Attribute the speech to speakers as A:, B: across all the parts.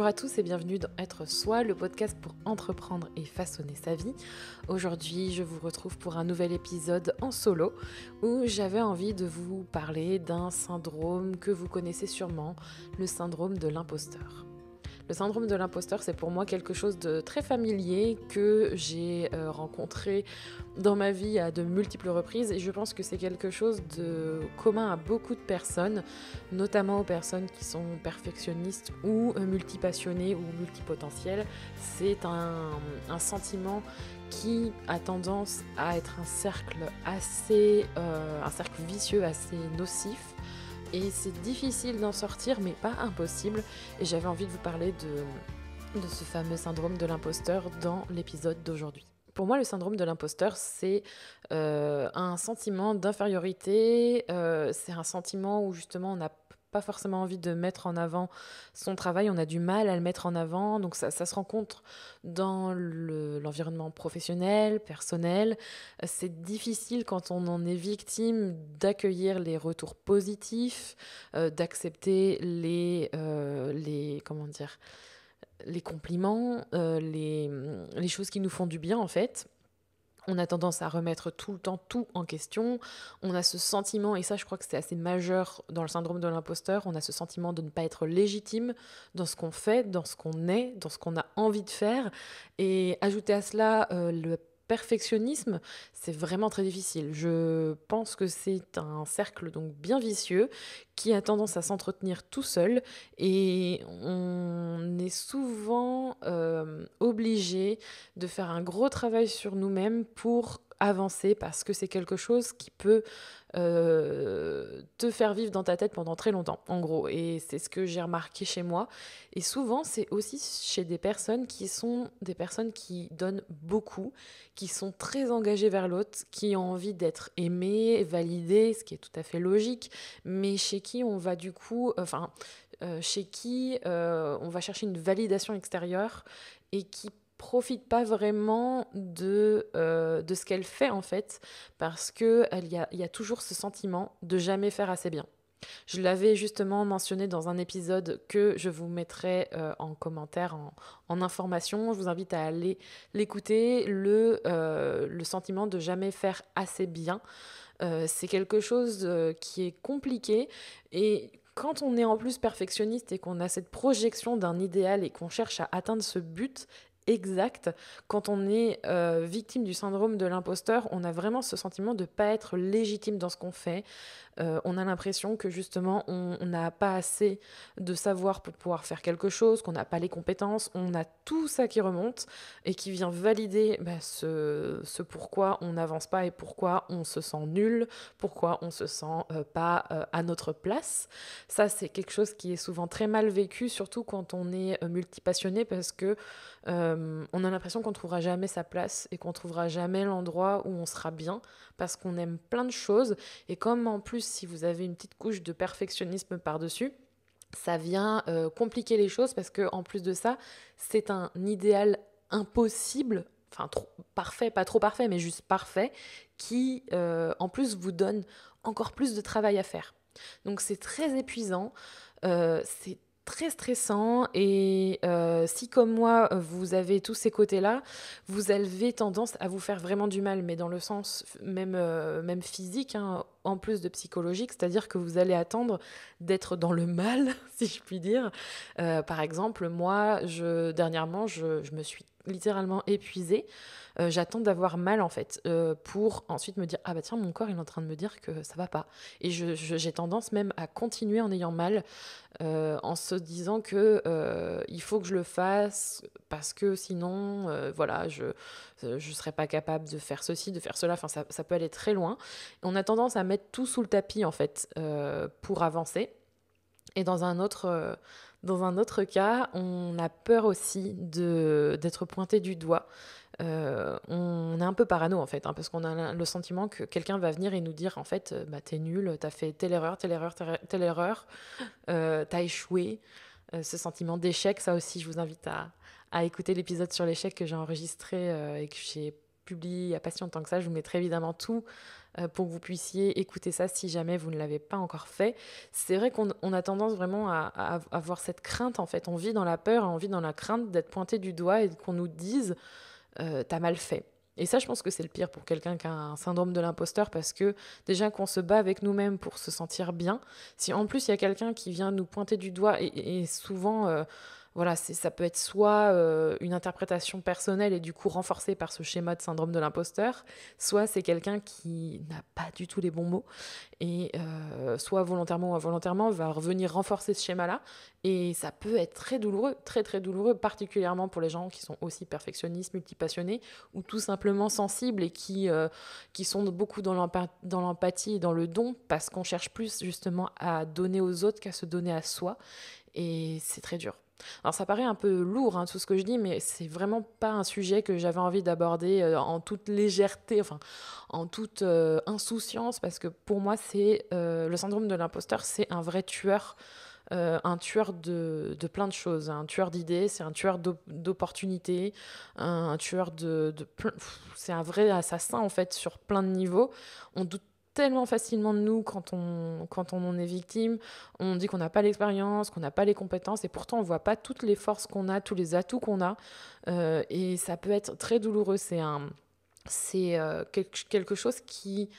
A: à tous et bienvenue dans Être Soi, le podcast pour entreprendre et façonner sa vie. Aujourd'hui, je vous retrouve pour un nouvel épisode en solo où j'avais envie de vous parler d'un syndrome que vous connaissez sûrement, le syndrome de l'imposteur. Le syndrome de l'imposteur, c'est pour moi quelque chose de très familier que j'ai rencontré dans ma vie à de multiples reprises et je pense que c'est quelque chose de commun à beaucoup de personnes, notamment aux personnes qui sont perfectionnistes ou multipassionnées ou multipotentielles. C'est un sentiment qui a tendance à être un cercle vicieux, assez nocif. Et c'est difficile d'en sortir, mais pas impossible. Et j'avais envie de vous parler de ce fameux syndrome de l'imposteur dans l'épisode d'aujourd'hui. Pour moi, le syndrome de l'imposteur, c'est un sentiment d'infériorité. C'est un sentiment où justement on n'a pas forcément envie de mettre en avant son travail, on a du mal à le mettre en avant. Donc ça se rencontre dans l'environnement professionnel, personnel. C'est difficile quand on en est victime d'accueillir les retours positifs, d'accepter les compliments, les choses qui nous font du bien en fait. On a tendance à remettre tout le temps tout en question. On a ce sentiment, et ça je crois que c'est assez majeur dans le syndrome de l'imposteur, on a ce sentiment de ne pas être légitime dans ce qu'on fait, dans ce qu'on est, dans ce qu'on a envie de faire. Et ajouter à cela le perfectionnisme, c'est vraiment très difficile. Je pense que c'est un cercle donc bien vicieux qui a tendance à s'entretenir tout seul et on est souvent obligé de faire un gros travail sur nous-mêmes pour avancer parce que c'est quelque chose qui peut te faire vivre dans ta tête pendant très longtemps, en gros. Et c'est ce que j'ai remarqué chez moi. Et souvent, c'est aussi chez des personnes qui sont des personnes qui donnent beaucoup, qui sont très engagées vers l'autre, qui ont envie d'être aimées, validées, ce qui est tout à fait logique, mais chez qui on va du coup... chez qui on va chercher une validation extérieure et qui profite pas vraiment de ce qu'elle fait en fait, parce qu'il y a toujours ce sentiment de jamais faire assez bien. Je l'avais justement mentionné dans un épisode que je vous mettrai en commentaire, en information. Je vous invite à aller l'écouter, le sentiment de jamais faire assez bien. C'est quelque chose qui est compliqué et quand on est en plus perfectionniste et qu'on a cette projection d'un idéal et qu'on cherche à atteindre ce but exact, quand on est victime du syndrome de l'imposteur, on a vraiment ce sentiment de ne pas être légitime dans ce qu'on fait. On a l'impression que justement on n'a pas assez de savoir pour pouvoir faire quelque chose, qu'on n'a pas les compétences, on a tout ça qui remonte et qui vient valider ce pourquoi on n'avance pas et pourquoi on se sent nul, pourquoi on se sent pas à notre place. Ça, c'est quelque chose qui est souvent très mal vécu, surtout quand on est multipassionné parce que on a l'impression qu'on ne trouvera jamais sa place et qu'on ne trouvera jamais l'endroit où on sera bien parce qu'on aime plein de choses. Et comme en plus, si vous avez une petite couche de perfectionnisme par-dessus, ça vient compliquer les choses parce qu'en plus de ça, c'est un idéal impossible, enfin parfait, pas trop parfait, mais juste parfait, qui en plus vous donne encore plus de travail à faire. Donc c'est très épuisant, c'est très stressant et si comme moi vous avez tous ces côtés-là, vous avez tendance à vous faire vraiment du mal, mais dans le sens même physique, hein, en plus de psychologique, c'est-à-dire que vous allez attendre d'être dans le mal, si je puis dire. Par exemple, moi, dernièrement, je me suis littéralement épuisée. J'attends d'avoir mal en fait pour ensuite me dire ah bah tiens mon corps il est en train de me dire que ça va pas et j'ai tendance même à continuer en ayant mal en se disant que il faut que je le fasse parce que sinon voilà je serais pas capable de faire ceci, de faire cela, enfin ça peut aller très loin. On a tendance à mettre tout sous le tapis en fait pour avancer. Et dans un autre cas, on a peur aussi d'être pointé du doigt. On est un peu parano en fait, hein, parce qu'on a le sentiment que quelqu'un va venir et nous dire en fait, bah, t'es nul, t'as fait telle erreur, telle erreur, telle erreur, t'as échoué. Ce sentiment d'échec, ça aussi, je vous invite à écouter l'épisode sur l'échec que j'ai enregistré et que publie il n'y a pas si longtemps que ça. Je vous mettrai évidemment tout pour que vous puissiez écouter ça si jamais vous ne l'avez pas encore fait. C'est vrai qu'on a tendance vraiment à avoir cette crainte, en fait. On vit dans la peur, on vit dans la crainte d'être pointé du doigt et qu'on nous dise t'as mal fait. Et ça, je pense que c'est le pire pour quelqu'un qui a un syndrome de l'imposteur parce que déjà qu'on se bat avec nous-mêmes pour se sentir bien, si en plus il y a quelqu'un qui vient nous pointer du doigt et souvent, voilà, ça peut être soit une interprétation personnelle et du coup renforcée par ce schéma de syndrome de l'imposteur, soit c'est quelqu'un qui n'a pas du tout les bons mots et soit volontairement ou involontairement va revenir renforcer ce schéma-là et ça peut être très douloureux, très très douloureux, particulièrement pour les gens qui sont aussi perfectionnistes, multipassionnés ou tout simplement sensibles et qui sont beaucoup dans l'empathie et dans le don parce qu'on cherche plus justement à donner aux autres qu'à se donner à soi et c'est très dur. Alors ça paraît un peu lourd tout ce que je dis, mais c'est vraiment pas un sujet que j'avais envie d'aborder en toute légèreté, enfin en toute insouciance, parce que pour moi c'est le syndrome de l'imposteur, c'est un vrai tueur, un tueur de plein de choses, un tueur d'idées, c'est un tueur d'opportunités, un tueur c'est un vrai assassin en fait sur plein de niveaux. On doute tellement facilement de nous quand on en est victime. On dit qu'on n'a pas l'expérience, qu'on n'a pas les compétences, et pourtant on ne voit pas toutes les forces qu'on a, tous les atouts qu'on a. Et ça peut être très douloureux. C'est quelque chose qui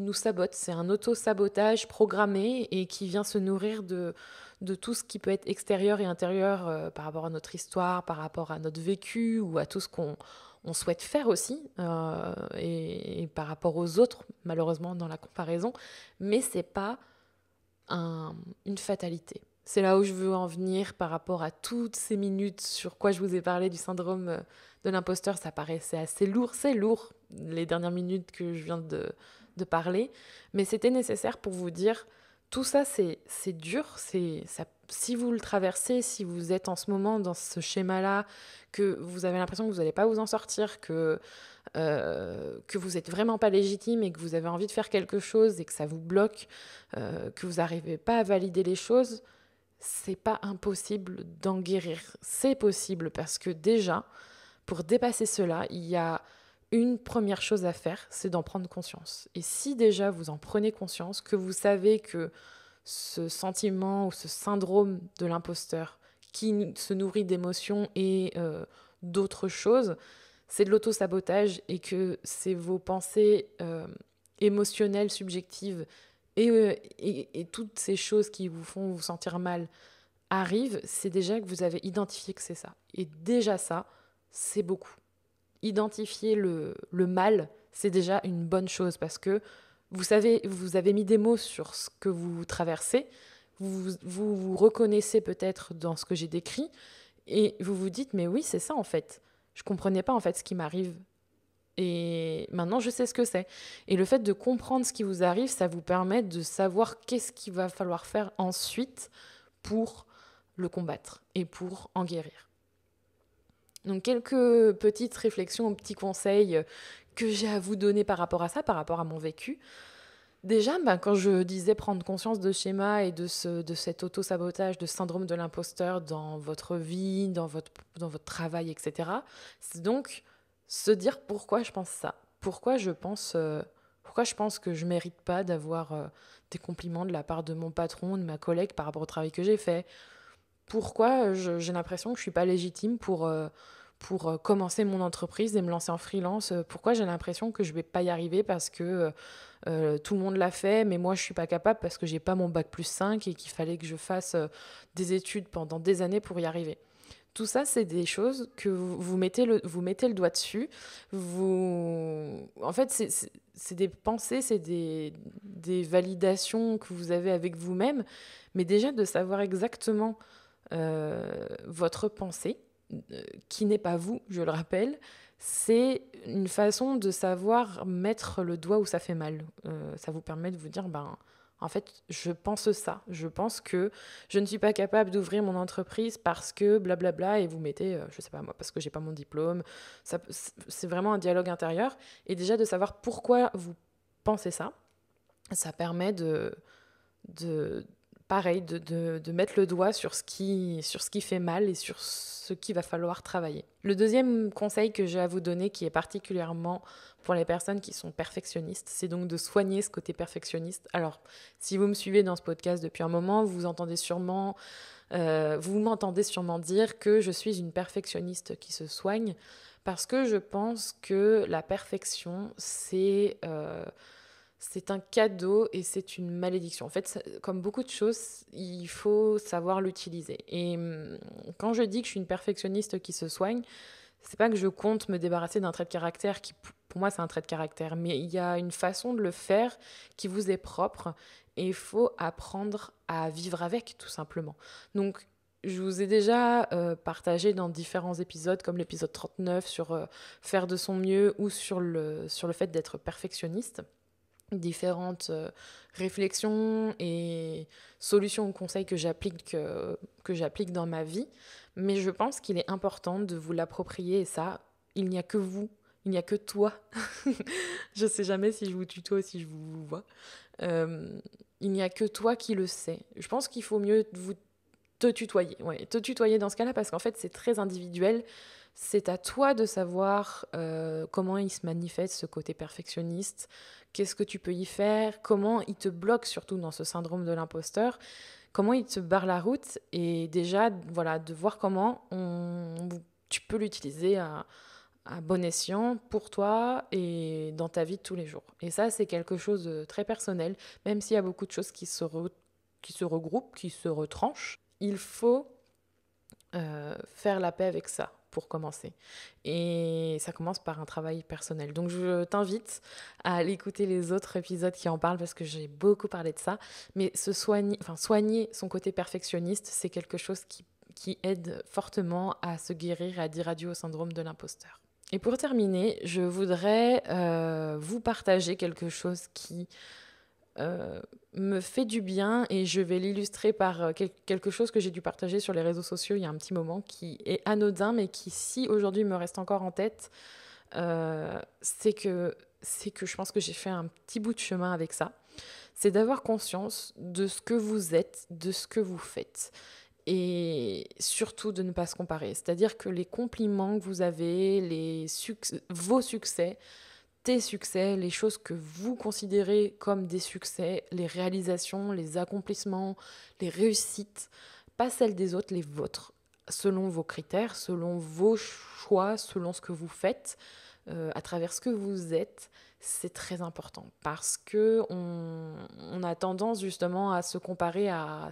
A: nous sabote. C'est un auto-sabotage programmé et qui vient se nourrir de tout ce qui peut être extérieur et intérieur par rapport à notre histoire, par rapport à notre vécu ou à tout ce qu'on souhaite faire aussi et par rapport aux autres, malheureusement dans la comparaison. Mais c'est pas une fatalité. C'est là où je veux en venir par rapport à toutes ces minutes sur quoi je vous ai parlé du syndrome de l'imposteur. Ça paraissait assez lourd, c'est lourd, les dernières minutes que je viens de parler, mais c'était nécessaire pour vous dire, tout ça c'est dur, si vous le traversez, si vous êtes en ce moment dans ce schéma-là, que vous avez l'impression que vous n'allez pas vous en sortir, que vous n'êtes vraiment pas légitime et que vous avez envie de faire quelque chose et que ça vous bloque, que vous n'arrivez pas à valider les choses, c'est pas impossible d'en guérir. C'est possible parce que déjà, pour dépasser cela, il y a une première chose à faire, c'est d'en prendre conscience. Et si déjà vous en prenez conscience, que vous savez que ce sentiment ou ce syndrome de l'imposteur qui se nourrit d'émotions et d'autres choses, c'est de l'auto-sabotage et que c'est vos pensées émotionnelles, subjectives et toutes ces choses qui vous font vous sentir mal arrivent, c'est déjà que vous avez identifié que c'est ça. Et déjà ça, c'est beaucoup. Identifier le mal, c'est déjà une bonne chose parce que vous savez, vous avez mis des mots sur ce que vous traversez, vous reconnaissez peut-être dans ce que j'ai décrit et vous vous dites mais oui c'est ça en fait, je comprenais pas en fait ce qui m'arrive et maintenant je sais ce que c'est. Et le fait de comprendre ce qui vous arrive, ça vous permet de savoir qu'est-ce qu'il va falloir faire ensuite pour le combattre et pour en guérir. Donc quelques petites réflexions, petits conseils que j'ai à vous donner par rapport à ça, par rapport à mon vécu. Déjà, quand je disais prendre conscience de schéma et de cet auto-sabotage, de syndrome de l'imposteur dans votre vie, dans votre travail, etc., c'est donc se dire pourquoi je pense ça. Pourquoi je pense que je ne mérite pas d'avoir des compliments de la part de mon patron, de ma collègue par rapport au travail que j'ai fait. Pourquoi j'ai l'impression que je ne suis pas légitime pour commencer mon entreprise et me lancer en freelance. Pourquoi j'ai l'impression que je ne vais pas y arriver parce que tout le monde l'a fait, mais moi je ne suis pas capable parce que je n'ai pas mon bac+5 et qu'il fallait que je fasse des études pendant des années pour y arriver. Tout ça, c'est des choses que vous mettez le doigt dessus. En fait, c'est des pensées, c'est des validations que vous avez avec vous-même, mais déjà de savoir exactement votre pensée, qui n'est pas vous, je le rappelle, c'est une façon de savoir mettre le doigt où ça fait mal. Ça vous permet de vous dire, en fait, je pense ça. Je pense que je ne suis pas capable d'ouvrir mon entreprise parce que blablabla, et vous mettez, je sais pas moi, parce que j'ai pas mon diplôme. C'est vraiment un dialogue intérieur. Et déjà de savoir pourquoi vous pensez ça, ça permet de pareil, de mettre le doigt sur ce qui fait mal et sur ce qu'il va falloir travailler. Le deuxième conseil que j'ai à vous donner, qui est particulièrement pour les personnes qui sont perfectionnistes, c'est donc de soigner ce côté perfectionniste. Alors, si vous me suivez dans ce podcast depuis un moment, vous m'entendez sûrement dire que je suis une perfectionniste qui se soigne, parce que je pense que la perfection, c'est un cadeau et c'est une malédiction. En fait, comme beaucoup de choses, il faut savoir l'utiliser. Et quand je dis que je suis une perfectionniste qui se soigne, c'est pas que je compte me débarrasser d'un trait de caractère qui, pour moi, c'est un trait de caractère, mais il y a une façon de le faire qui vous est propre et il faut apprendre à vivre avec, tout simplement. Donc, je vous ai déjà partagé dans différents épisodes, comme l'épisode 39 sur faire de son mieux ou sur le fait d'être perfectionniste, différentes réflexions et solutions ou conseils que j'applique dans ma vie. Mais je pense qu'il est important de vous l'approprier et ça, il n'y a que vous, il n'y a que toi. Je sais jamais si je vous tutoie ou si je vous vois. Euh, il n'y a que toi qui le sais. Je pense qu'il faut mieux te tutoyer. Ouais, te tutoyer dans ce cas-là parce qu'en fait, c'est très individuel. C'est à toi de savoir comment il se manifeste ce côté perfectionniste, qu'est-ce que tu peux y faire, comment il te bloque surtout dans ce syndrome de l'imposteur, comment il te barre la route et déjà voilà, de voir comment tu peux l'utiliser à bon escient pour toi et dans ta vie de tous les jours. Et ça, c'est quelque chose de très personnel, même s'il y a beaucoup de choses qui se regroupent, qui se retranchent. Il faut faire la paix avec ça pour commencer. Et ça commence par un travail personnel. Donc je t'invite à aller écouter les autres épisodes qui en parlent parce que j'ai beaucoup parlé de ça. Mais soigner son côté perfectionniste, c'est quelque chose qui aide fortement à se guérir et à dire adieu au syndrome de l'imposteur. Et pour terminer, je voudrais vous partager quelque chose qui me fait du bien et je vais l'illustrer par quelque chose que j'ai dû partager sur les réseaux sociaux il y a un petit moment qui est anodin mais qui si aujourd'hui me reste encore en tête c'est que je pense que j'ai fait un petit bout de chemin avec ça. C'est d'avoir conscience de ce que vous êtes, de ce que vous faites et surtout de ne pas se comparer. C'est-à-dire que les compliments que vous avez, vos succès, tes succès, les choses que vous considérez comme des succès, les réalisations, les accomplissements, les réussites, pas celles des autres, les vôtres, selon vos critères, selon vos choix, selon ce que vous faites, à travers ce que vous êtes, c'est très important parce que on a tendance justement à se comparer à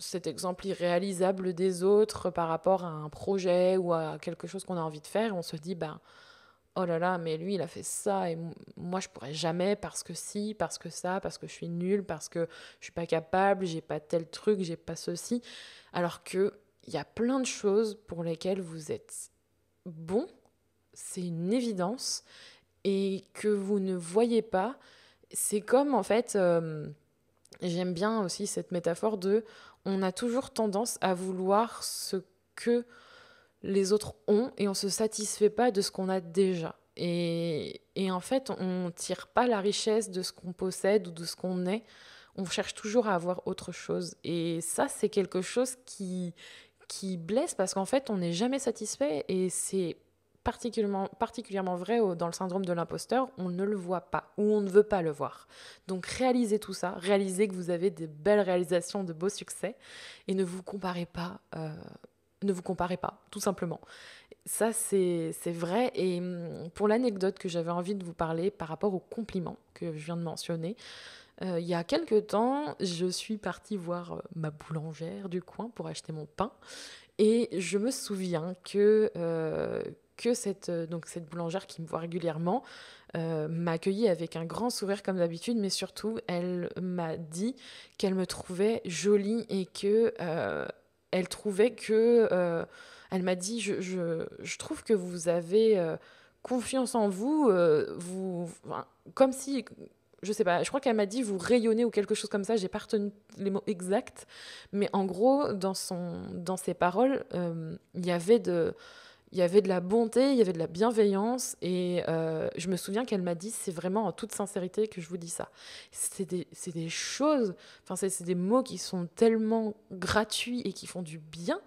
A: cet exemple irréalisable des autres par rapport à un projet ou à quelque chose qu'on a envie de faire, on se dit oh là là, mais lui il a fait ça et moi je pourrais jamais parce que si, parce que ça, parce que je suis nulle, parce que je suis pas capable, j'ai pas tel truc, j'ai pas ceci, alors que il y a plein de choses pour lesquelles vous êtes bon, c'est une évidence et que vous ne voyez pas. C'est comme en fait j'aime bien aussi cette métaphore de on a toujours tendance à vouloir ce que les autres ont et on se satisfait pas de ce qu'on a déjà. Et en fait, on tire pas la richesse de ce qu'on possède ou de ce qu'on est. On cherche toujours à avoir autre chose. Et ça, c'est quelque chose qui blesse parce qu'en fait, on n'est jamais satisfait et c'est particulièrement vrai dans le syndrome de l'imposteur, on ne le voit pas ou on ne veut pas le voir. Donc réalisez tout ça, réalisez que vous avez des belles réalisations, de beaux succès et ne vous comparez pas, tout simplement. Ça, c'est vrai. Et pour l'anecdote que j'avais envie de vous parler par rapport aux compliments que je viens de mentionner, il y a quelques temps, je suis partie voir ma boulangère du coin pour acheter mon pain. Et je me souviens que cette boulangère qui me voit régulièrement m'a accueillie avec un grand sourire comme d'habitude, mais surtout, elle m'a dit qu'elle me trouvait jolie et que elle trouvait que... elle m'a dit, je trouve que vous avez confiance en vous, enfin, comme si... Je sais pas, je crois qu'elle m'a dit vous rayonnez ou quelque chose comme ça, j'ai pas retenu les mots exacts, mais en gros, dans ses paroles, il y avait il y avait de la bonté, il y avait de la bienveillance et je me souviens qu'elle m'a dit: «C'est vraiment en toute sincérité que je vous dis ça». C'est des choses, enfin, c'est des mots qui sont tellement gratuits et qui font du bien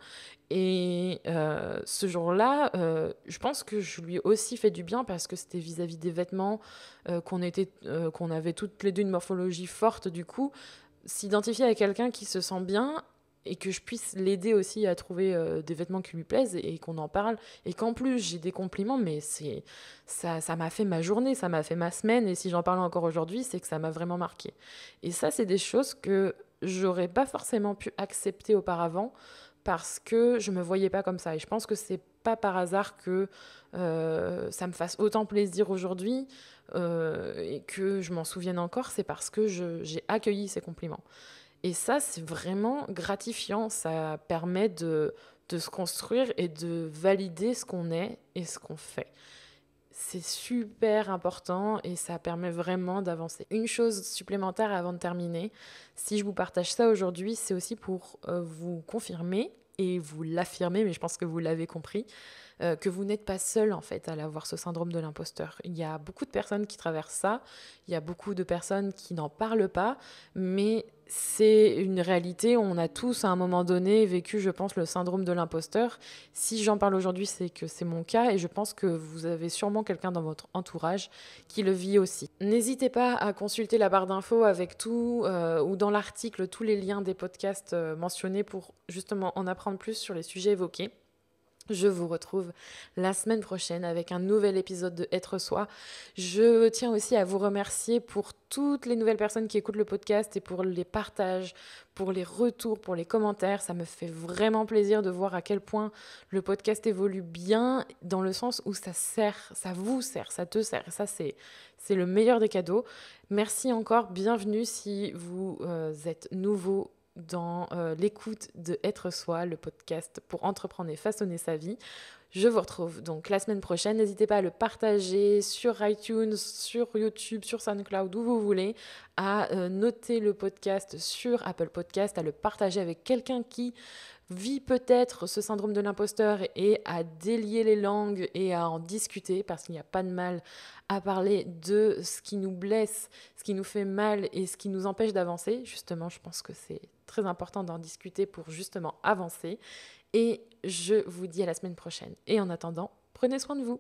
A: et ce jour-là, je pense que je lui ai aussi fait du bien parce que c'était vis-à-vis des vêtements, qu'on avait toutes les 2 une morphologie forte du coup. S'identifier à quelqu'un qui se sent bien et que je puisse l'aider aussi à trouver, des vêtements qui lui plaisent et qu'on en parle et qu'en plus j'ai des compliments, mais ça m'a fait ma journée, ça m'a fait ma semaine et si j'en parle encore aujourd'hui, c'est que ça m'a vraiment marquée et ça, c'est des choses que j'aurais pas forcément pu accepter auparavant parce que je me voyais pas comme ça et je pense que c'est pas par hasard que, ça me fasse autant plaisir aujourd'hui, et que je m'en souvienne encore, c'est parce que j'ai accueilli ces compliments. Et ça, c'est vraiment gratifiant. Ça permet de se construire et de valider ce qu'on est et ce qu'on fait. C'est super important et ça permet vraiment d'avancer. Une chose supplémentaire avant de terminer, si je vous partage ça aujourd'hui, c'est aussi pour vous confirmer et vous l'affirmer, mais je pense que vous l'avez compris, que vous n'êtes pas seul en fait à avoir ce syndrome de l'imposteur. Il y a beaucoup de personnes qui traversent ça, il y a beaucoup de personnes qui n'en parlent pas, mais c'est une réalité. On a tous à un moment donné vécu, je pense, le syndrome de l'imposteur. Si j'en parle aujourd'hui, c'est que c'est mon cas et je pense que vous avez sûrement quelqu'un dans votre entourage qui le vit aussi. N'hésitez pas à consulter la barre d'infos avec tout ou dans l'article tous les liens des podcasts mentionnés pour justement en apprendre plus sur les sujets évoqués. Je vous retrouve la semaine prochaine avec un nouvel épisode de Être Soi. Je tiens aussi à vous remercier pour toutes les nouvelles personnes qui écoutent le podcast et pour les partages, pour les retours, pour les commentaires. Ça me fait vraiment plaisir de voir à quel point le podcast évolue bien dans le sens où ça sert, ça vous sert, ça te sert. Et ça, c'est le meilleur des cadeaux. Merci encore, bienvenue si vous êtes nouveau dans l'écoute de Être Soi, le podcast pour entreprendre et façonner sa vie. Je vous retrouve donc la semaine prochaine. N'hésitez pas à le partager sur iTunes, sur YouTube, sur SoundCloud, où vous voulez, à noter le podcast sur Apple Podcast, à le partager avec quelqu'un qui vit peut-être ce syndrome de l'imposteur et à délier les langues et à en discuter parce qu'il n'y a pas de mal à parler de ce qui nous blesse, ce qui nous fait mal et ce qui nous empêche d'avancer. Justement, je pense que c'est très important d'en discuter pour justement avancer. Et je vous dis à la semaine prochaine. Et en attendant, prenez soin de vous.